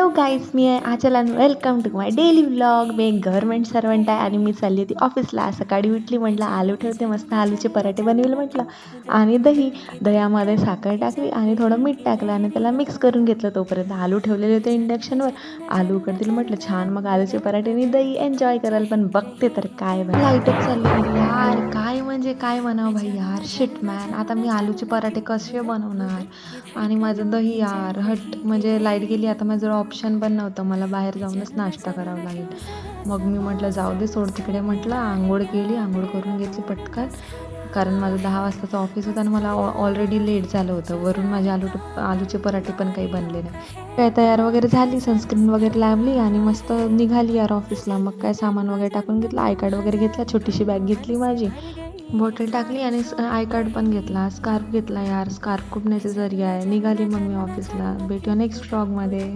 Hello guys, मी आहे Achal and welcome to my daily vlog. मी एक गव्हर्नमेंट सर्वंट आहे आणि मी चालली होती ऑफिसला. सकाळी उठली, म्हटलं आलू ठेवते, मस्त आलूचे पराठे बनवेल म्हटलं. आणि दह्यामध्ये साखर टाकली आणि थोडं मीठ टाकलं आणि त्याला मिक्स करून घेतलं. तोपर्यंत आलू ठेवलेले होते इंडक्शनवर. आलू उकडतील म्हटलं, छान मग आलूचे पराठे आणि दही एन्जॉय करायला. पण बघते तर काय लाईटच चालली. म्हटलं यार काय म्हणजे काय म्हणावं भाई, यार शिट मॅन, आता मी आलूचे पराठे कसे बनवणार. आणि माझं दही यार हट, म्हणजे लाईट गेली. आता माझं ऑप्शन पण नव्हतं, मला बाहेर जाऊनच नाश्ता करावा लागेल. मग मी म्हटलं जाऊ दे, सोड तिकडे. म्हटलं आंघोळ केली, आंघोळ करून घेतली पटकन, कारण माझं 10 वाजताचं ऑफिस होतं आणि मला ऑलरेडी लेट झालं होतं. वरून माझे आलूचे पराठे पण काही बनले नाही. काय तयार वगैरे झाली, सनस्क्रीन वगैरे लावली आणि मस्त निघाली यार ऑफिसला. मग काय सामान वगैरे टाकून घेतलं, आय कार्ड वगैरे घेतला, छोटीशी बॅग घेतली माझी, बॉटल टाकली आणि आय कार्ड पण घेतला, स्कार्फ घेतला. यार स्कार्फ खूप नेसेसरी आहे. निघाली मग मी ऑफिसला. भेटूया नेक्स्ट व्लॉगमध्ये.